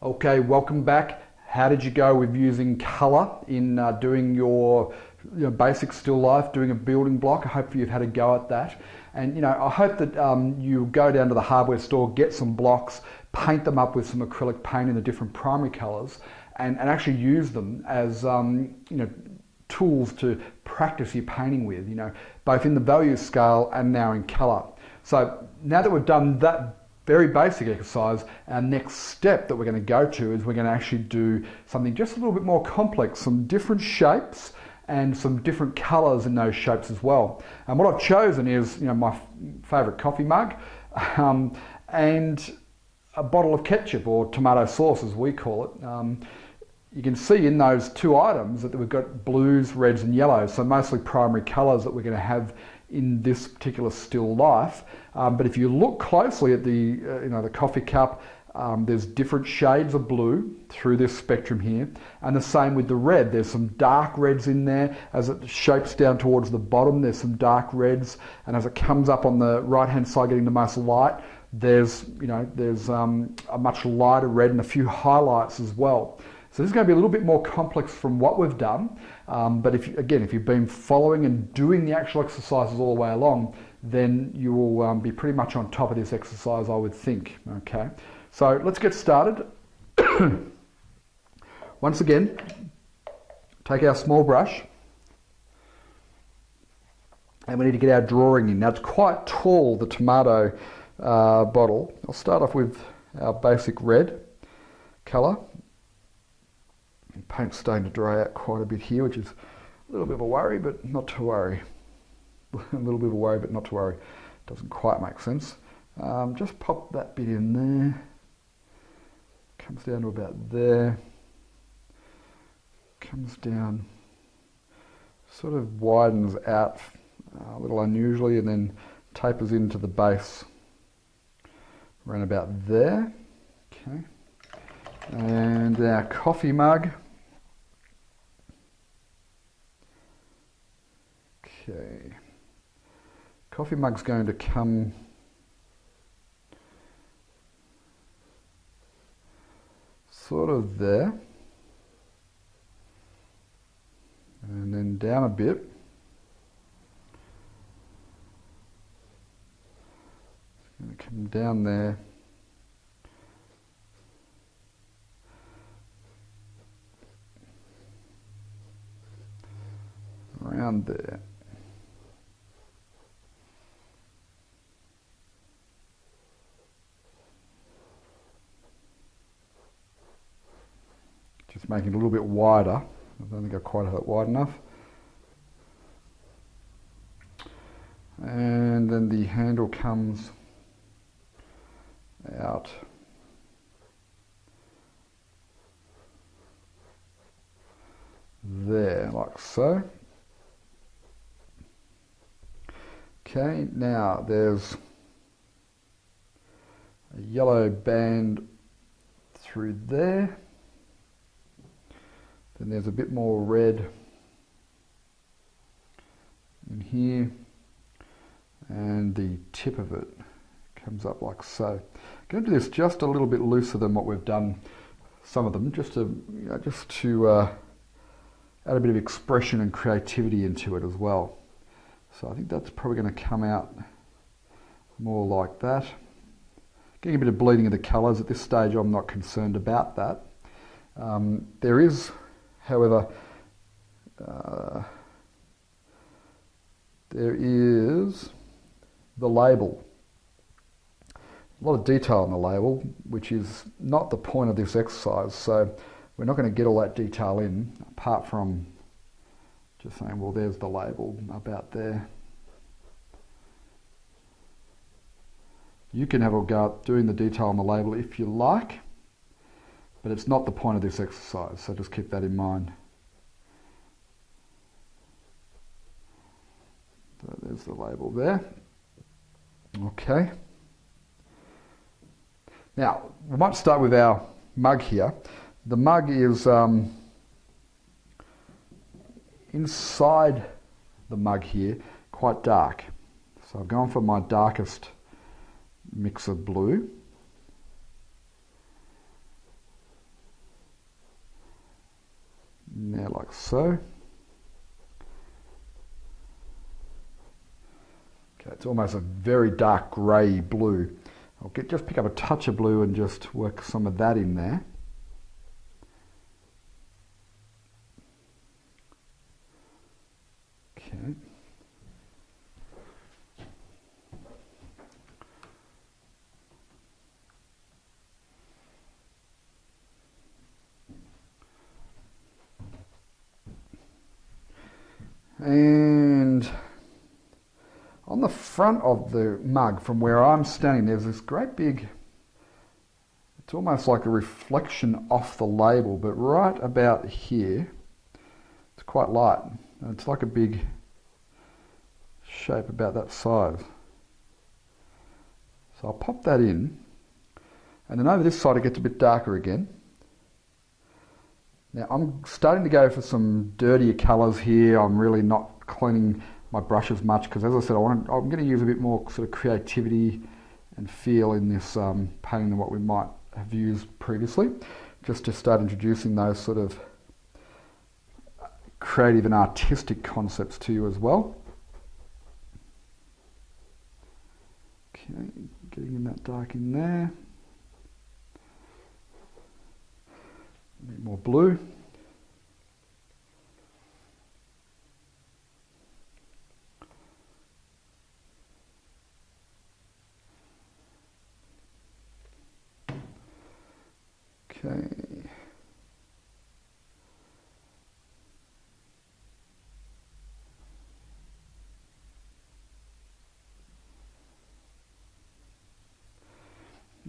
Okay, welcome back. How did you go with using colour in doing your basic still life, doing a building block? Hopefully you've had a go at that. And I hope that you go down to the hardware store, get some blocks, paint them up with some acrylic paint in the different primary colours, and actually use them as tools to practice your painting with, both in the value scale and now in colour. So now that we've done that very basic exercise, our next step that we're going to go to is we're going to actually do something just a little bit more complex, some different shapes and some different colours in those shapes as well. And what I've chosen is my favourite coffee mug and a bottle of ketchup, or tomato sauce as we call it. You can see in those two items that we've got blues, reds and yellows, so mostly primary colours that we're going to have in this particular still life. But if you look closely at the coffee cup, there's different shades of blue through this spectrum here, and the same with the red. There's some dark reds in there. As it shapes down towards the bottom, there's some dark reds, and as it comes up on the right hand side getting the most light, there's a much lighter red and a few highlights as well. So this is going to be a little bit more complex from what we've done, but if you've been following and doing the actual exercises all the way along, then you will be pretty much on top of this exercise, I would think. Okay, so let's get started. Once again, take our small brush, and we need to get our drawing in. Now it's quite tall, the tomato bottle. I'll start off with our basic red colour. Paint's starting to dry out quite a bit here, which is a little bit of a worry, but not to worry. A little bit of a worry, but not to worry. Doesn't quite make sense. Just pop that bit in there. Comes down to about there. Comes down, sort of widens out a little unusually, and then tapers into the base around about there. Okay. And our coffee mug. Okay, coffee mug's going to come sort of there, and then down a bit, it's going to come down there, around there. Just making it a little bit wider. I don't think I quite have it wide enough. And then the handle comes out there, like so. Okay, now there's a yellow band through there. Then there's a bit more red in here, and the tip of it comes up like so. I'm going to do this just a little bit looser than what we've done some of them, just to add a bit of expression and creativity into it as well. So I think that's probably going to come out more like that. Getting a bit of bleeding of the colours at this stage, I'm not concerned about that. There is, however, there is the label. A lot of detail on the label, which is not the point of this exercise, so we're not going to get all that detail in, apart from just saying, well, there's the label about there. You can have a go at doing the detail on the label if you like, but it's not the point of this exercise, so just keep that in mind. So there's the label there. Okay. Now, we might start with our mug here. The mug is inside the mug here, quite dark. So I've gone for my darkest mix of blue. like so. Okay, it's almost a very dark grey blue. I'll just pick up a touch of blue and just work some of that in there. Okay. And on the front of the mug, from where I'm standing, there's this great big, it's almost like a reflection off the label, but right about here, it's quite light. It's like a big shape about that size. So I'll pop that in, and then over this side it gets a bit darker again. Now I'm starting to go for some dirtier colours here. I'm really not cleaning my brush as much because, as I said, I'm going to use a bit more sort of creativity and feel in this painting than what we might have used previously, just to start introducing those sort of creative and artistic concepts to you as well. Okay, getting in that dark in there. A bit more blue. Okay.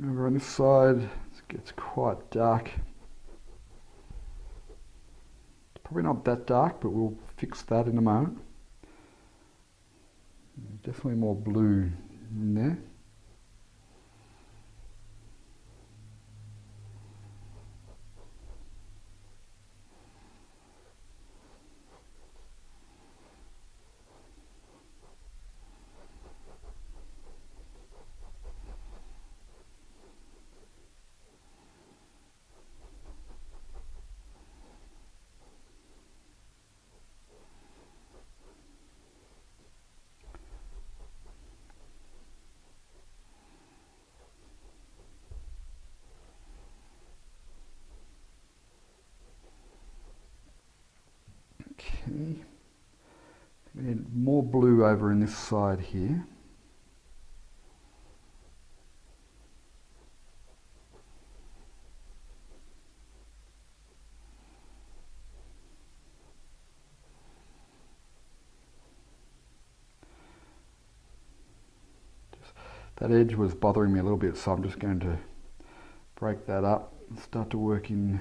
Over on this side, it gets quite dark. It's probably not that dark, but we'll fix that in a moment. Definitely more blue in there. Okay, we need more blue over in this side here. That edge was bothering me a little bit, so I'm just going to break that up and start to work in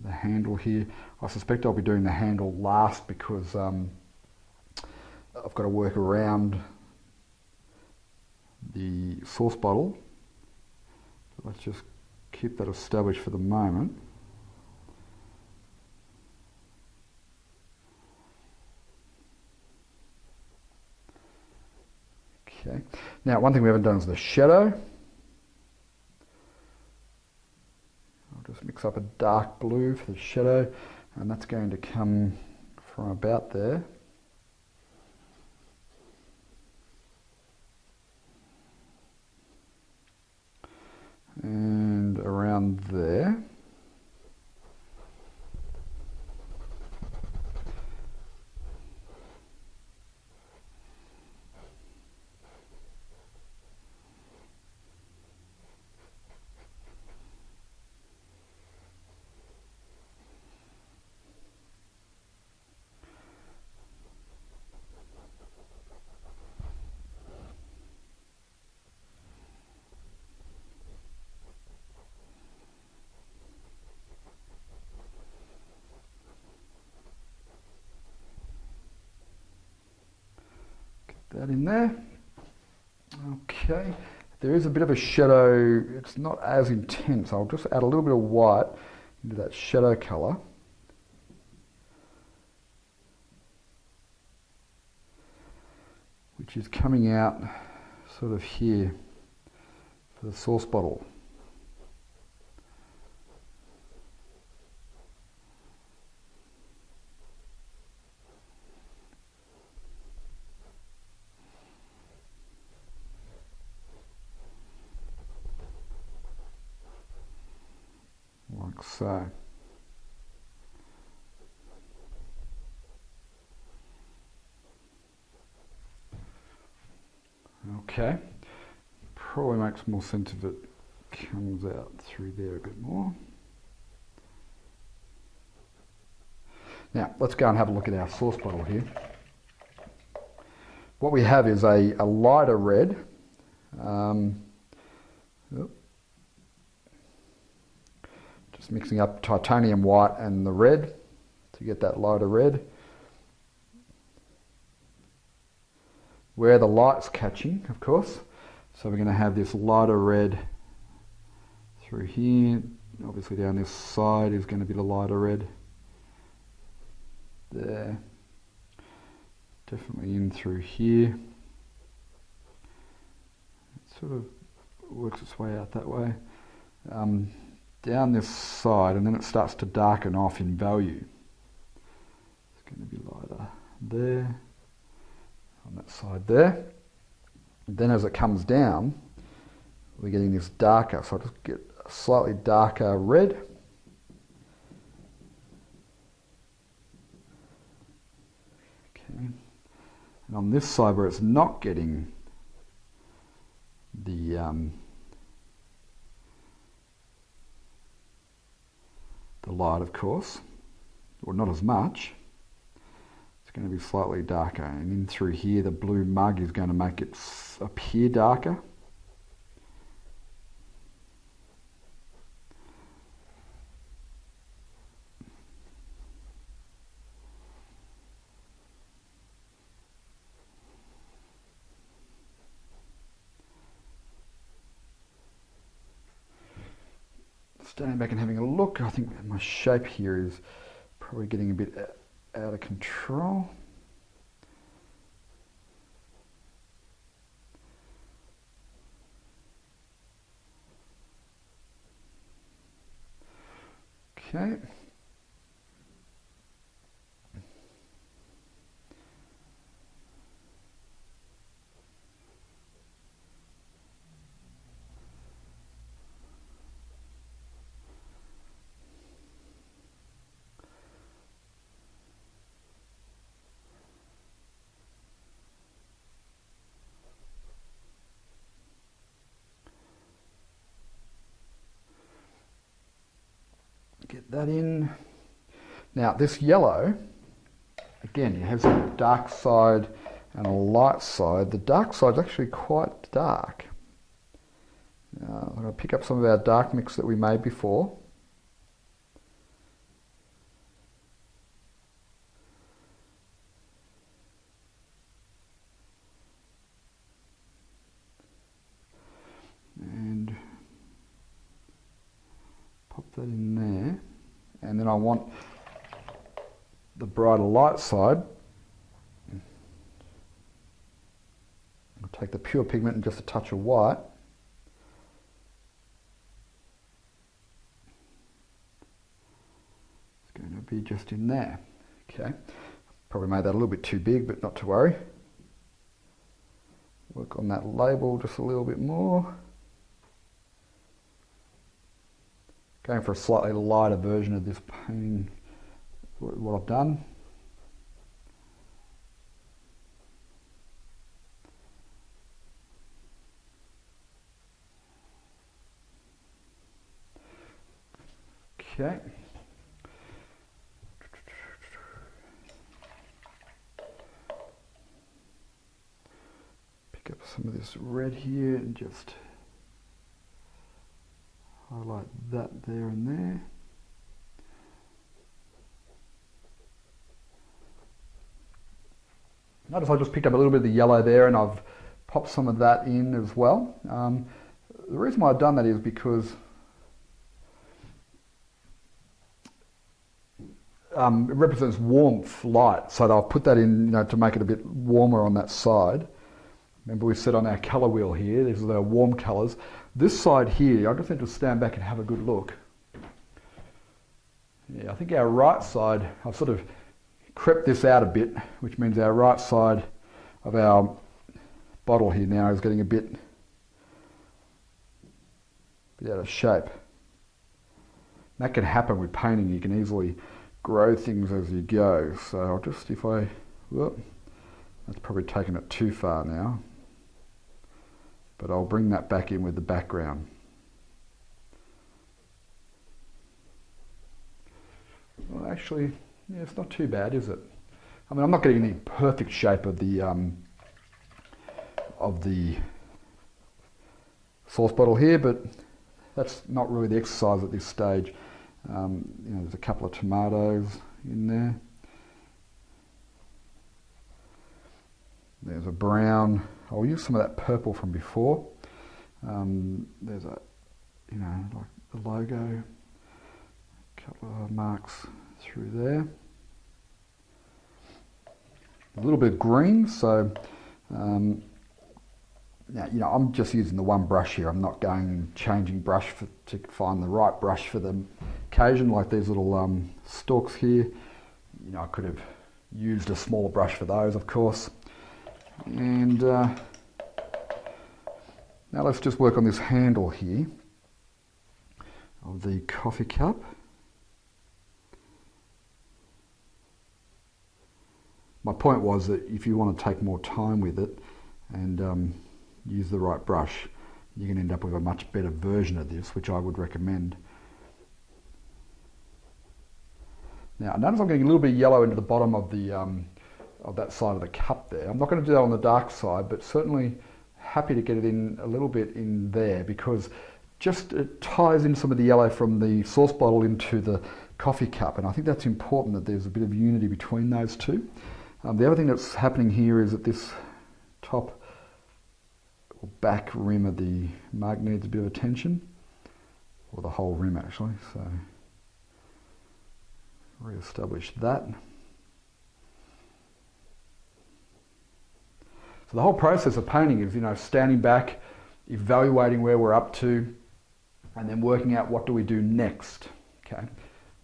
the handle here. I suspect I'll be doing the handle last because I've got to work around the sauce bottle. So let's just keep that established for the moment. Okay. Now, one thing we haven't done is the shadow. I'll just mix up a dark blue for the shadow, and that's going to come from about there. And around there. That in there. Okay, there is a bit of a shadow. It's not as intense. I'll just add a little bit of white into that shadow colour. Which is coming out sort of here for the sauce bottle. like so. Okay, probably makes more sense if it comes out through there a bit more. Now, let's go and have a look at our sauce bottle here. What we have is a lighter red. Just mixing up titanium white and the red to get that lighter red. Where the light's catching, of course. So we're going to have this lighter red through here. Obviously down this side is going to be the lighter red. There. Definitely in through here. It sort of works its way out that way. Down this side, and then it starts to darken off in value. It's going to be lighter there, on that side there. And then as it comes down, we're getting this darker. So I'll just get a slightly darker red. Okay. And on this side where it's not getting the light, of course, or not as much, it's going to be slightly darker. And in through here, the blue mug is going to make it appear darker. Standing back and having a look, I think my shape here is probably getting a bit out of control. Okay. Get that in. Now this yellow, again, it has a dark side and a light side. The dark side is actually quite dark. I'm going to pick up some of our dark mix that we made before. And pop that in there. And then I want the brighter light side. I'll take the pure pigment and just a touch of white. It's going to be just in there. Okay. Probably made that a little bit too big, but not to worry. Work on that label just a little bit more. Going for a slightly lighter version of this painting, what I've done. Okay. Pick up some of this red here and just highlight that there and there. Notice I just picked up a little bit of the yellow there and I've popped some of that in as well. The reason why I've done that is because it represents warmth, light, so I'll put that in, to make it a bit warmer on that side. Remember we said on our colour wheel here, these are our warm colours. This side here, I just need to stand back and have a good look. Yeah, I think our right side, I've sort of crept this out a bit, which means our right side of our bottle here now is getting a bit out of shape. That can happen with painting. You can easily grow things as you go. So I'll just, whoop, that's probably taken it too far now. But I'll bring that back in with the background. Well, actually, yeah, it's not too bad, is it? I mean, I'm not getting the perfect shape of the sauce bottle here, but that's not really the exercise at this stage. There's a couple of tomatoes in there. There's a brown. I'll use some of that purple from before. There's a, like the logo. A couple of marks through there. A little bit of green, so now, I'm just using the one brush here. I'm not changing brush to find the right brush for the occasion, like these little stalks here. I could have used a smaller brush for those, of course. And now let's just work on this handle here of the coffee cup. My point was that if you want to take more time with it and use the right brush, you can end up with a much better version of this, which I would recommend. Now, notice I'm getting a little bit of yellow into the bottom of the of that side of the cup there. I'm not going to do that on the dark side, but certainly happy to get it in a little bit in there, because just it ties in some of the yellow from the sauce bottle into the coffee cup, and I think that's important that there's a bit of unity between those two. The other thing that's happening here is that this top or back rim of the mug needs a bit of attention, or the whole rim actually, so re-establish that. So the whole process of painting is, standing back, evaluating where we're up to, and then working out what do we do next. Okay, I'm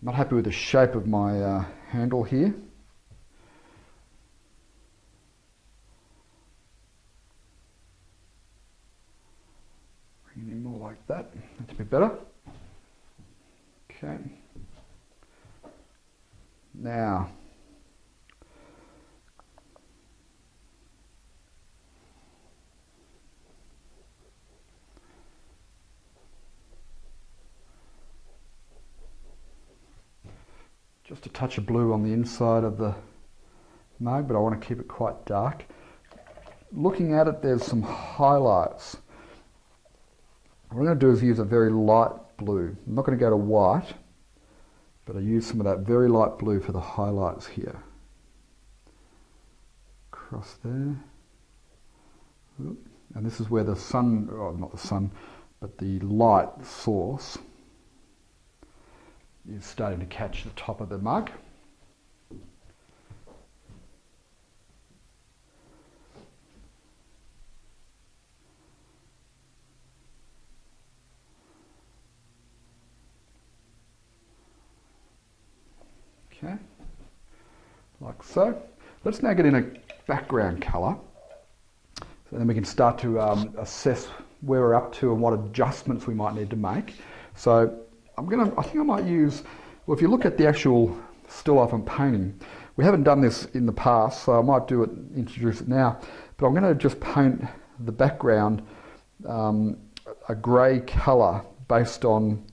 not happy with the shape of my handle here. Bring it in more like that. That's a bit better. Okay. Now, just a touch of blue on the inside of the mug, but I want to keep it quite dark. Looking at it, there's some highlights. What I'm going to do is use a very light blue. I'm not going to go to white, but I use some of that very light blue for the highlights here. Across there. And this is where the sun, not the sun, but the light source is starting to catch the top of the mug. Okay, like so. Let's now get in a background colour, so then we can start to assess where we're up to and what adjustments we might need to make. So I think I might use, well, if you look at the actual still life I'm painting, we haven't done this in the past, so I might introduce it now, but I'm going to just paint the background a grey colour based on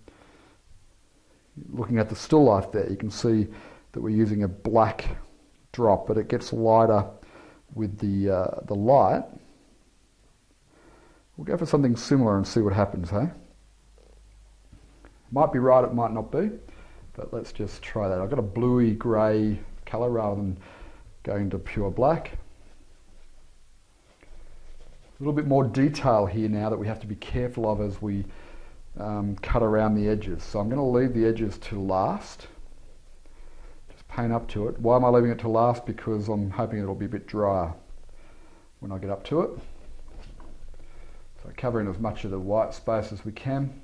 looking at the still life there. You can see that we're using a black drop, but it gets lighter with the light. We'll go for something similar and see what happens, hey? Might be right, it might not be, but let's just try that. I've got a bluey grey colour rather than going to pure black. A little bit more detail here now that we have to be careful of as we cut around the edges. So I'm going to leave the edges to last. Just paint up to it. Why am I leaving it to last? Because I'm hoping it'll be a bit drier when I get up to it. So covering as much of the white space as we can.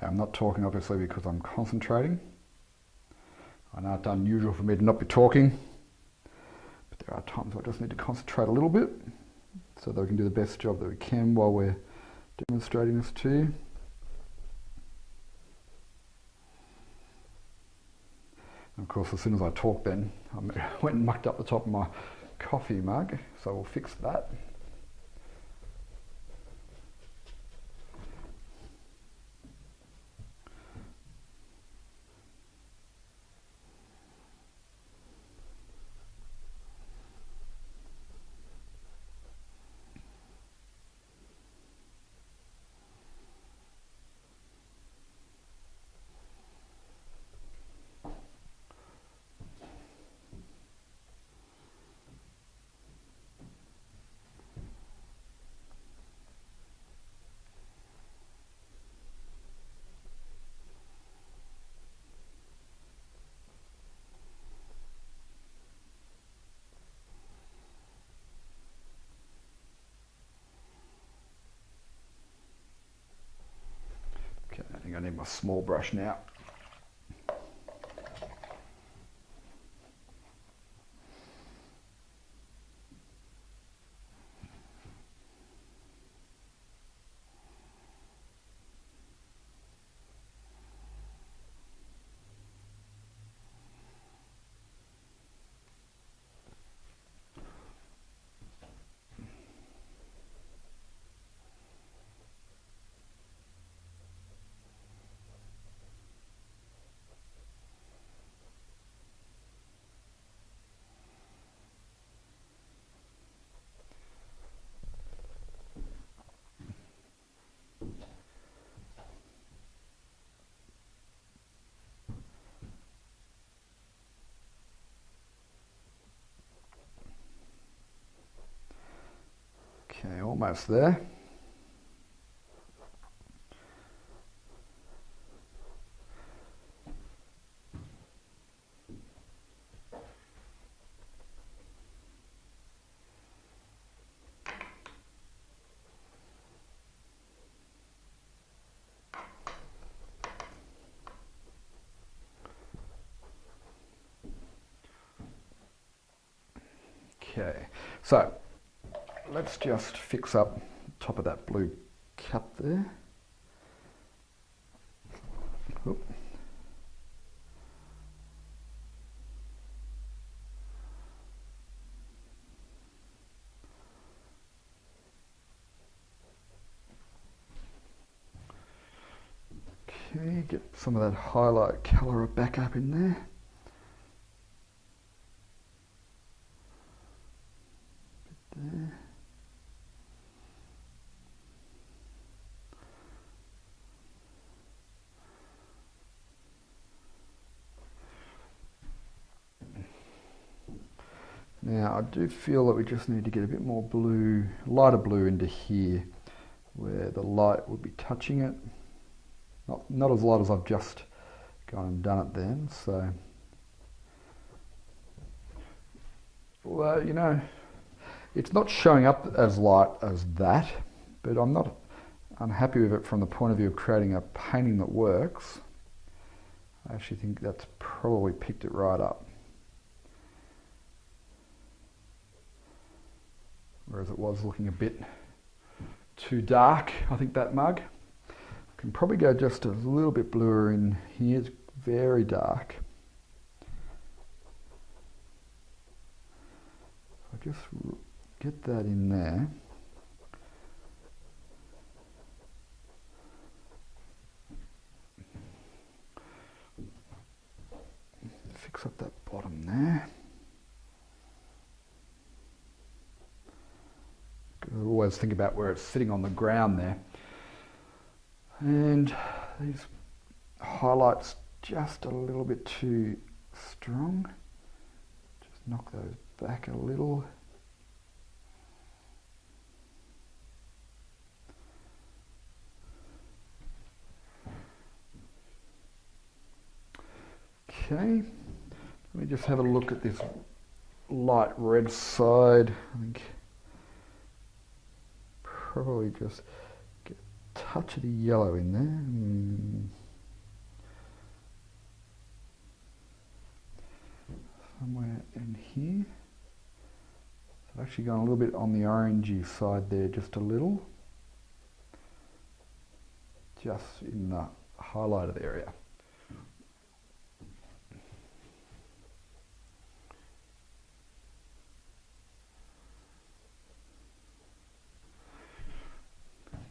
I'm not talking obviously because I'm concentrating. I know it's unusual for me to not be talking, but there are times I just need to concentrate a little bit so that we can do the best job that we can while we're demonstrating this to you. And of course, as soon as I talk then, I went and mucked up the top of my coffee mug, so we'll fix that. Okay, I think I need my small brush now. Okay, almost there. Okay, so let's just fix up the top of that blue cup there. Oop. Okay, get some of that highlight colour back up in there. There. Now I do feel that we just need to get a bit more blue, lighter blue into here where the light would be touching it. Not as light as I've just gone and done it then, so. Well, you know, it's not showing up as light as that, but I'm not unhappy with it from the point of view of creating a painting that works. I actually think that's probably picked it right up. Whereas it was looking a bit too dark, I think, that mug. Can probably go just a little bit bluer in here. It's very dark. I just get that in there. Fix up that bottom there. Always think about where it's sitting on the ground there. And these highlights just a little bit too strong. Just knock those back a little. Okay, let me just have a look at this light red side. I think probably just get a touch of the yellow in there. somewhere in here. So I've actually gone a little bit on the orangey side there, just a little. Just in the highlighted area.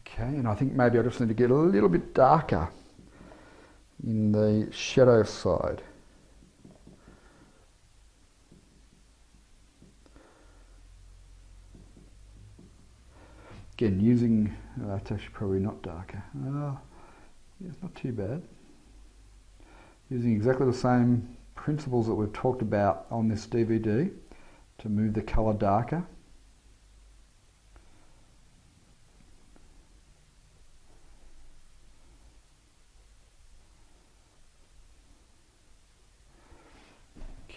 Okay, and I think maybe I just need to get a little bit darker in the shadow side. Again, using, that's actually probably not darker. Yeah, it's not too bad. Using exactly the same principles that we've talked about on this DVD to move the colour darker.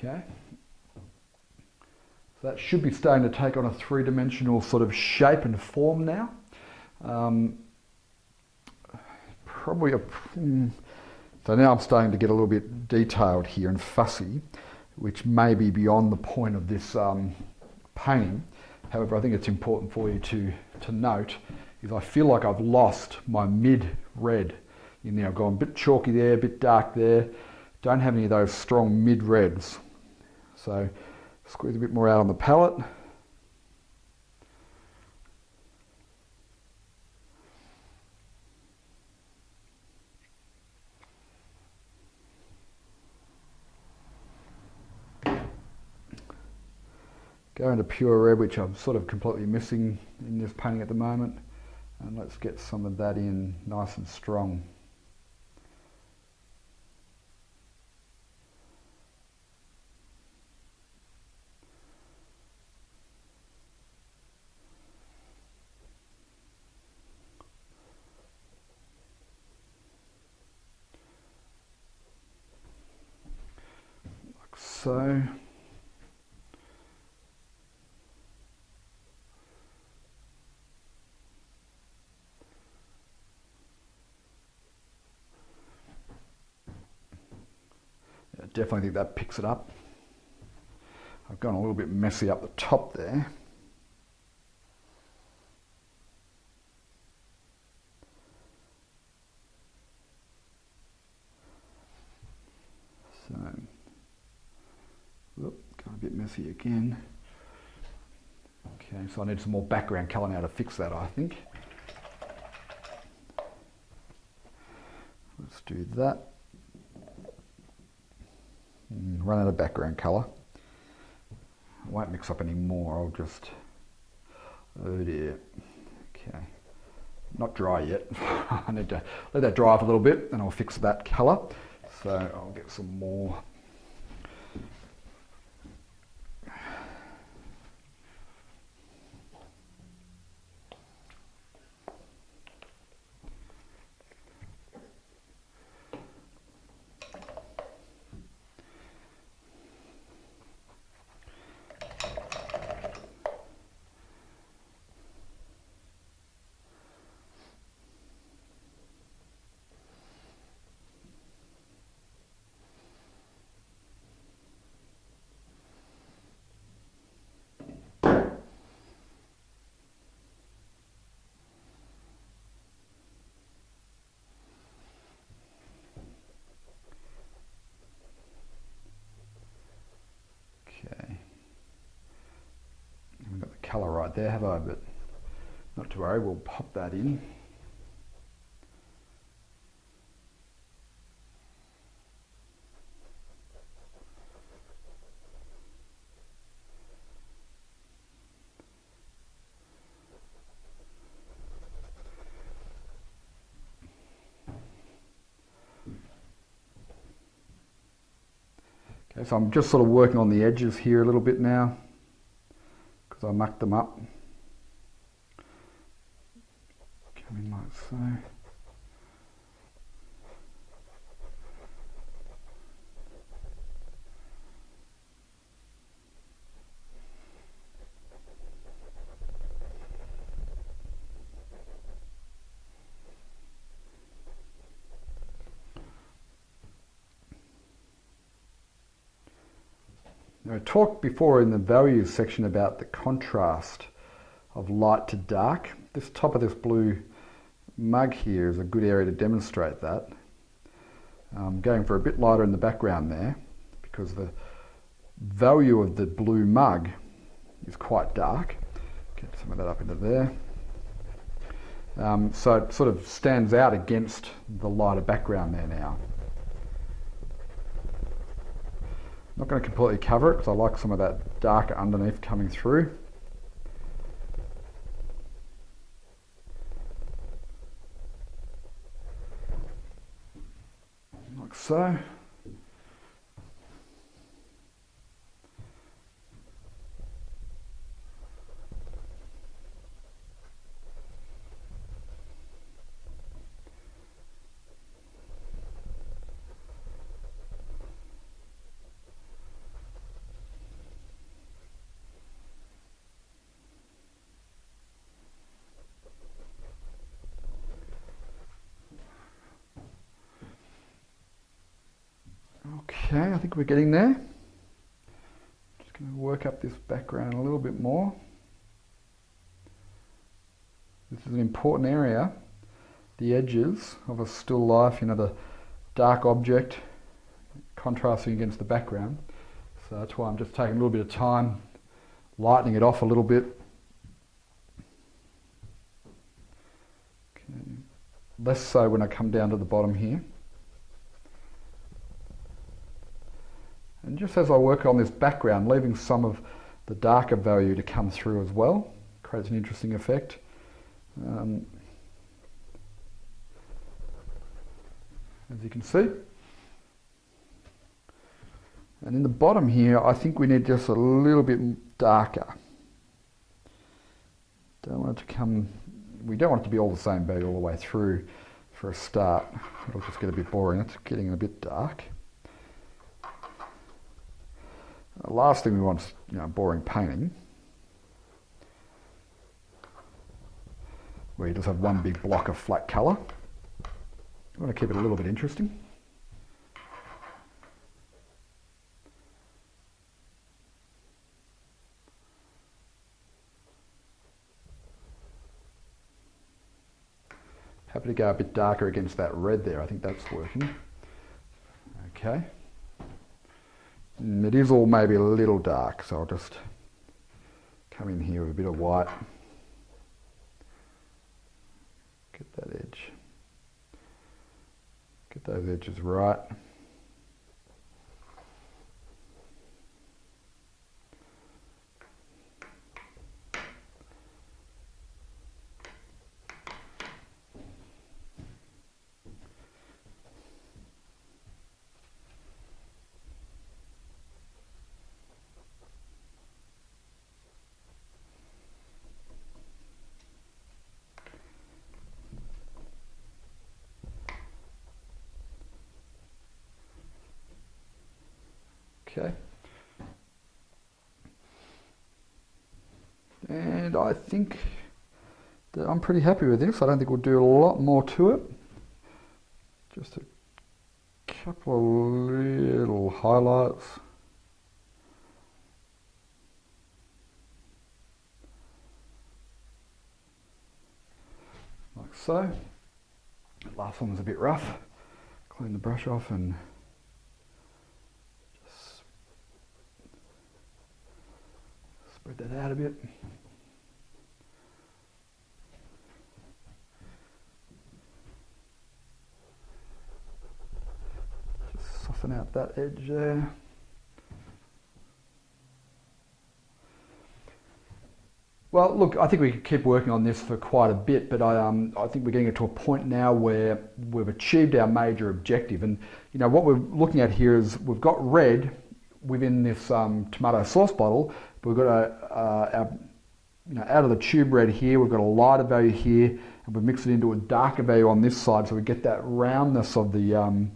Okay. So that should be starting to take on a three-dimensional sort of shape and form now. Probably so now I'm starting to get a little bit detailed here and fussy, which may be beyond the point of this painting. However, I think it's important for you to note is I feel like I've lost my mid-red in there. I've gone a bit chalky there, a bit dark there. Don't have any of those strong mid-reds. So squeeze a bit more out on the palette. Go into pure red, which I'm sort of completely missing in this painting at the moment. And let's get some of that in nice and strong. Like so. Definitely think that picks it up. I've gone a little bit messy up the top there. So, gone a bit messy again. Okay, so I need some more background colour now to fix that, I think. Let's do that. Run out of background colour. I won't mix up any more, I'll just, oh dear, okay. Not dry yet, I need to let that dry up a little bit and I'll fix that colour. So I'll get some more. Okay, we've got the colour right there, have I? But not to worry, we'll pop that in. Okay, so I'm just sort of working on the edges here a little bit now because I mucked them up. Come in like so. I talked before in the values section about the contrast of light to dark. This top of this blue mug here is a good area to demonstrate that. I'm going for a bit lighter in the background there because the value of the blue mug is quite dark. Get some of that up into there. So it sort of stands out against the lighter background there now. Not going to completely cover it because I like some of that darker underneath coming through. Like so. Okay, I think we're getting there. Just going to work up this background a little bit more. This is an important area. The edges of a still life, the dark object contrasting against the background. So that's why I'm just taking a little bit of time, lightening it off a little bit. Okay. Less so when I come down to the bottom here. And just as I work on this background, leaving some of the darker value to come through as well, creates an interesting effect. As you can see. And in the bottom here, I think we need just a little bit darker. We don't want it to be all the same value all the way through for a start. It'll just get a bit boring. It's getting a bit dark. The last thing we want is boring painting, where you just have one big block of flat colour. You want to keep it a little bit interesting. Happy to go a bit darker against that red there. I think that's working. Okay. It is all maybe a little dark, so I'll just come in here with a bit of white. Get that edge. Get those edges right. Okay, and I think that I'm pretty happy with this. I don't think we'll do a lot more to it. Just a couple of little highlights. Like so. The last one was a bit rough. Clean the brush off and spread that out a bit. Just soften out that edge there. Well, look, I think we could keep working on this for quite a bit, but I think we're getting to a point now where we've achieved our major objective. And what we're looking at here is we've got red within this tomato sauce bottle. We've got out of the tube red here, we've got a lighter value here, and we've mixed it into a darker value on this side, so we get that roundness of the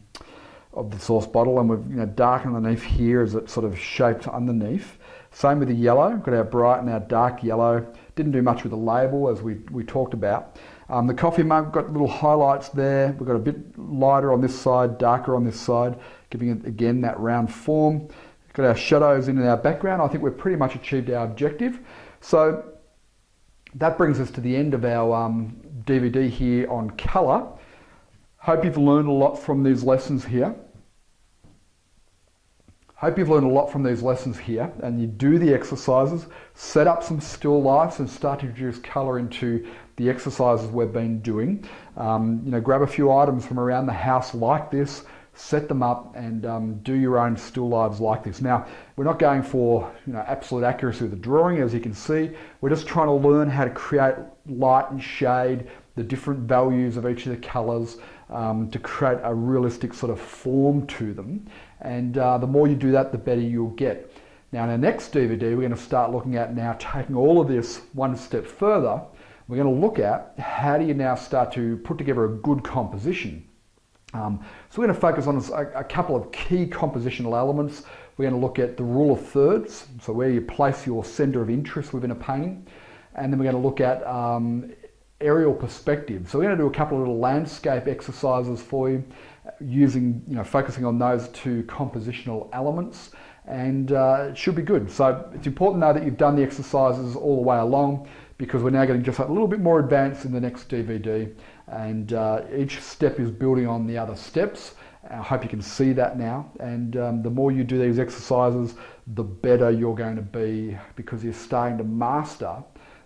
sauce bottle, and we've darkened underneath here as it's sort of shaped underneath. Same with the yellow. We've got our bright and our dark yellow. Didn't do much with the label, as we talked about. The coffee mug, got little highlights there. We've got a bit lighter on this side, darker on this side, giving it again that round form. got our shadows in our background. I think we've pretty much achieved our objective. So that brings us to the end of our DVD here on colour. Hope you've learned a lot from these lessons here. Hope you've learned a lot from these lessons here, and you do the exercises, set up some still lifes and start to introduce colour into the exercises we've been doing. Grab a few items from around the house like this, set them up and do your own still lives like this. Now, we're not going for absolute accuracy with the drawing, as you can see. We're just trying to learn how to create light and shade, the different values of each of the colours, to create a realistic sort of form to them. And the more you do that, the better you'll get. Now in our next DVD, we're going to start looking at now taking all of this one step further. We're going to look at how do you now start to put together a good composition. So we're going to focus on a couple of key compositional elements. We're going to look at the rule of thirds, so where you place your centre of interest within a painting. And then we're going to look at aerial perspective. So we're going to do a couple of little landscape exercises for you, using, focusing on those two compositional elements, and it should be good. So it's important to know that you've done the exercises all the way along, because we're now getting just a little bit more advanced in the next DVD, and each step is building on the other steps. I hope you can see that now, and the more you do these exercises, the better you're going to be, because you're starting to master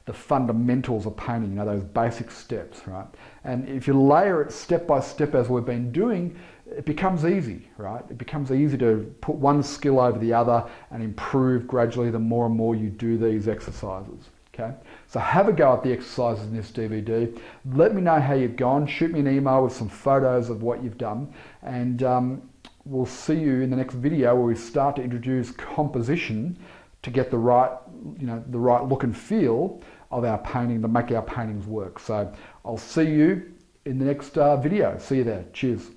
the fundamentals of painting, those basic steps, right? And if you layer it step by step as we've been doing, it becomes easy, right? It becomes easy to put one skill over the other and improve gradually the more and more you do these exercises, okay? So have a go at the exercises in this DVD. Let me know how you've gone. Shoot me an email with some photos of what you've done, and we'll see you in the next video where we start to introduce composition to get the right, the right look and feel of our painting to make our paintings work. So I'll see you in the next video. See you there. Cheers.